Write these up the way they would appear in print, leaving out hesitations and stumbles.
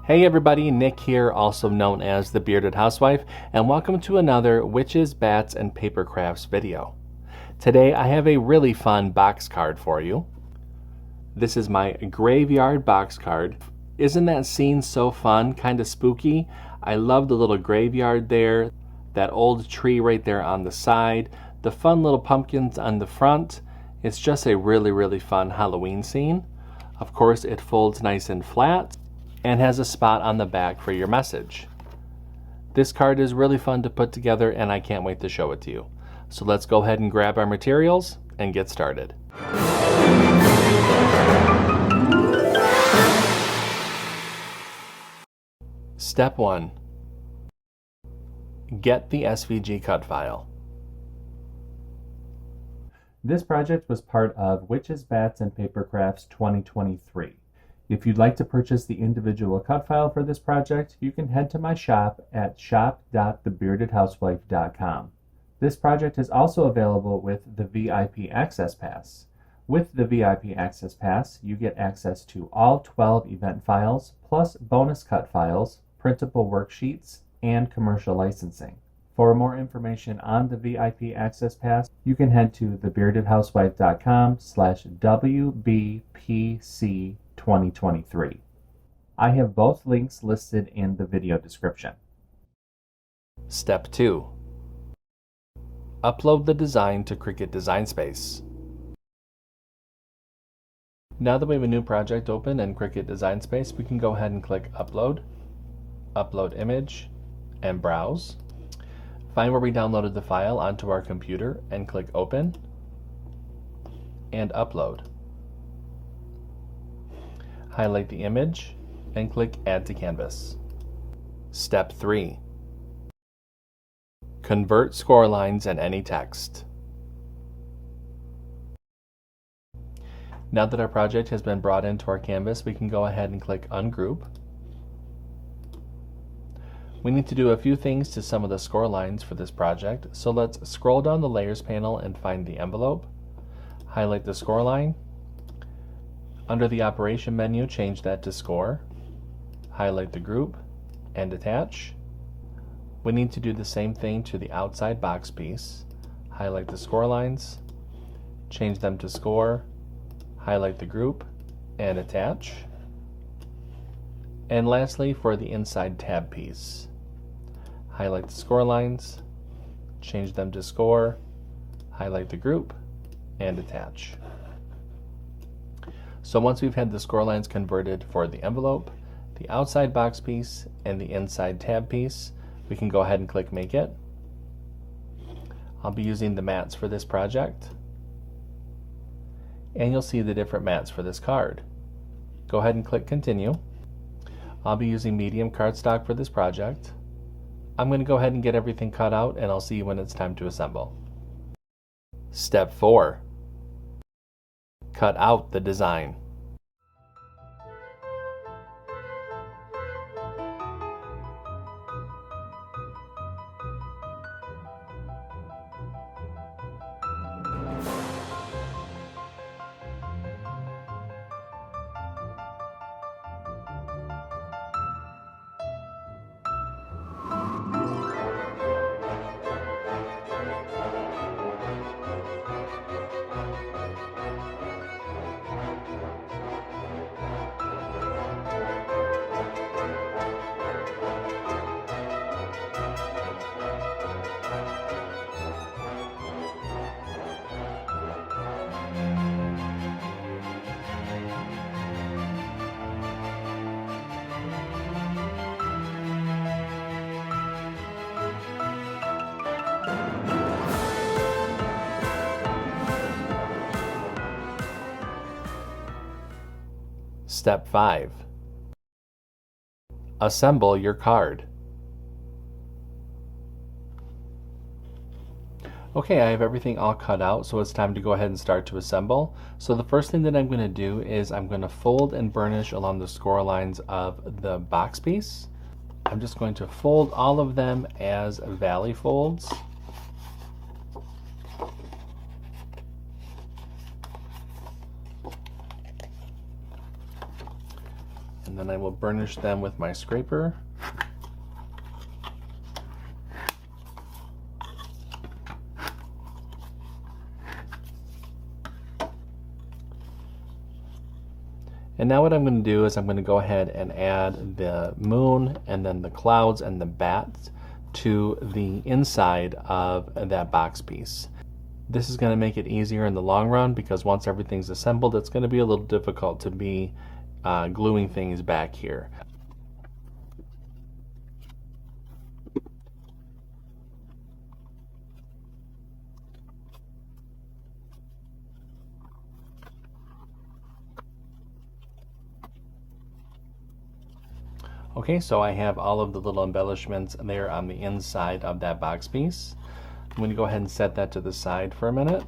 Hey everybody, Nick here, also known as the Bearded Housewife, and welcome to another Witches, Bats, and Papercrafts video. Today I have a really fun box card for you. This is my graveyard box card. Isn't that scene so fun, kind of spooky? I love the little graveyard there, that old tree right there on the side, the fun little pumpkins on the front. It's just a really fun Halloween scene. Of course, it folds nice and flat and has a spot on the back for your message. This card is really fun to put together and I can't wait to show it to you. So let's go ahead and grab our materials and get started. Step 1. Get the SVG Cut File. This project was part of Witches, Bats, and Papercrafts 2023. If you'd like to purchase the individual cut file for this project, you can head to my shop at shop.thebeardedhousewife.com. This project is also available with the VIP Access Pass. With the VIP Access Pass, you get access to all 12 event files, plus bonus cut files, printable worksheets, and commercial licensing. For more information on the VIP Access Pass, you can head to thebeardedhousewife.com/WBPC 2023. I have both links listed in the video description. Step 2. Upload the design to Cricut Design Space. Now that we have a new project open in Cricut Design Space, we can go ahead and click Upload, Upload Image, and Browse. Find where we downloaded the file onto our computer and click Open and Upload. Highlight the image and click Add to Canvas. Step 3. Convert score lines and any text. Now that our project has been brought into our canvas, we can go ahead and click Ungroup. We need to do a few things to some of the score lines for this project, so let's scroll down the Layers panel and find the envelope. Highlight the score line. Under the Operation menu, change that to Score. Highlight the group and Attach. We need to do the same thing to the outside box piece. Highlight the score lines, change them to Score, highlight the group, and Attach. And lastly, for the inside tab piece, highlight the score lines, change them to Score, highlight the group, and Attach. So once we've had the score lines converted for the envelope, the outside box piece, and the inside tab piece, we can go ahead and click Make It. I'll be using the mats for this project, and you'll see the different mats for this card. Go ahead and click Continue. I'll be using medium cardstock for this project. I'm going to go ahead and get everything cut out, and I'll see you when it's time to assemble. Step 4. Cut out the design. Step 5. Assemble your card. Okay, I have everything all cut out, so it's time to go ahead and start to assemble. So the first thing that I'm going to do is I'm going to fold and burnish along the score lines of the box piece. I'm just going to fold all of them as valley folds. And then I will burnish them with my scraper. And now what I'm going to do is I'm going to go ahead and add the moon and then the clouds and the bats to the inside of that box piece. This is going to make it easier in the long run because once everything's assembled, it's going to be a little difficult to be gluing things back here. Okay, so I have all of the little embellishments there on the inside of that box piece. I'm going to go ahead and set that to the side for a minute.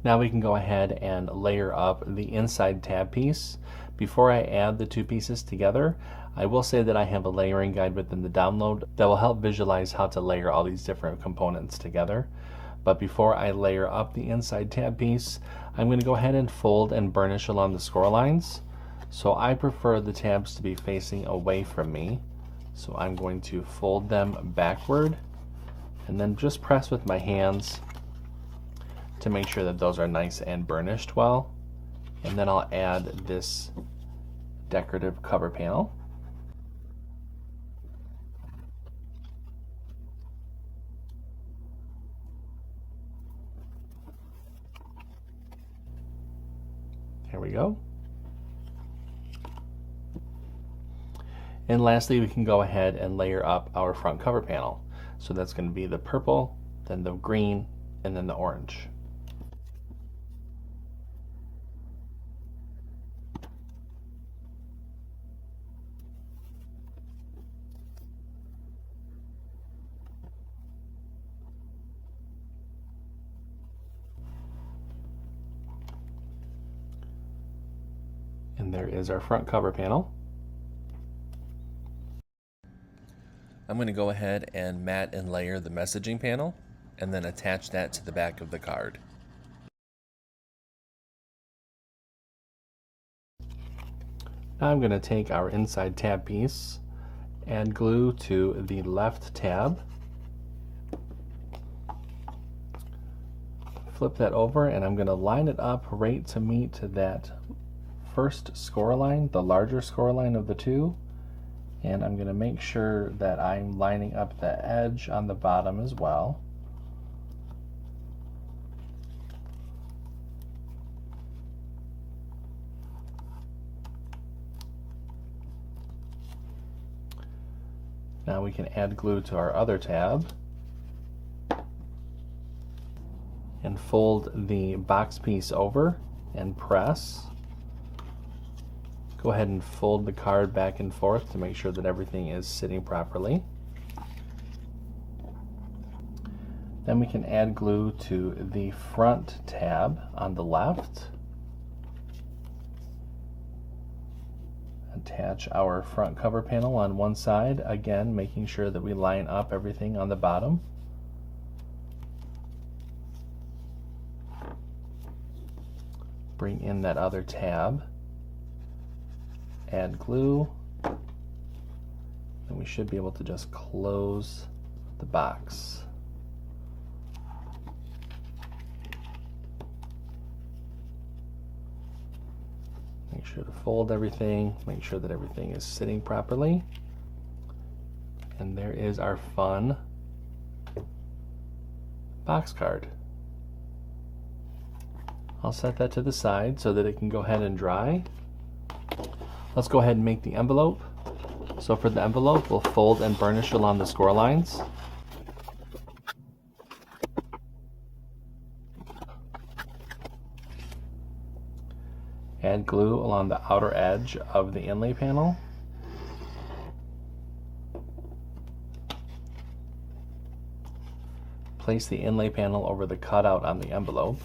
Now we can go ahead and layer up the inside tab piece. Before I add the two pieces together, I will say that I have a layering guide within the download that will help visualize how to layer all these different components together. But before I layer up the inside tab piece, I'm going to go ahead and fold and burnish along the score lines. So I prefer the tabs to be facing away from me. So I'm going to fold them backward and then just press with my hands to make sure that those are nice and burnished well. And then I'll add this decorative cover panel. Here we go. And lastly, we can go ahead and layer up our front cover panel. So that's going to be the purple, then the green, and then the orange. And there is our front cover panel. I'm going to go ahead and mat and layer the messaging panel and then attach that to the back of the card. Now I'm going to take our inside tab piece, add glue to the left tab, flip that over, and I'm going to line it up right to meet that first score line, the larger score line of the two. And I'm going to make sure that I'm lining up the edge on the bottom as well. Now we can add glue to our other tab and fold the box piece over and press. Go ahead and fold the card back and forth to make sure that everything is sitting properly. Then we can add glue to the front tab on the left. Attach our front cover panel on one side, again making sure that we line up everything on the bottom. Bring in that other tab. Add glue, and we should be able to just close the box. Make sure to fold everything, make sure that everything is sitting properly. And there is our fun box card. I'll set that to the side so that it can go ahead and dry. Let's go ahead and make the envelope. So for the envelope, we'll fold and burnish along the score lines. Add glue along the outer edge of the inlay panel. Place the inlay panel over the cutout on the envelope.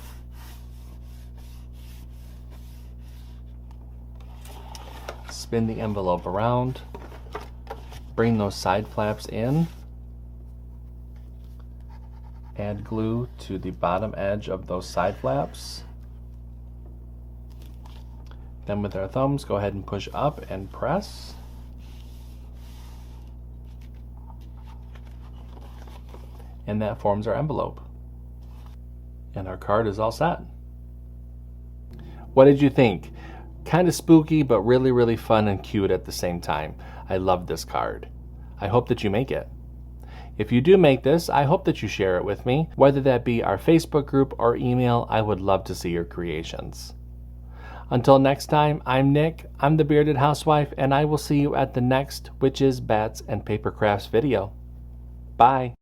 Spin the envelope around, bring those side flaps in, add glue to the bottom edge of those side flaps, Then with our thumbs, go ahead and push up and press. And that forms our envelope. And our card is all set. What did you think? Kind of spooky, but really, really fun and cute at the same time. I love this card. I hope that you make it. If you do make this, I hope that you share it with me, whether that be our Facebook group or email. I would love to see your creations. Until next time, I'm Nick, I'm the Bearded Housewife, and I will see you at the next Witches, Bats, and Papercrafts video. Bye.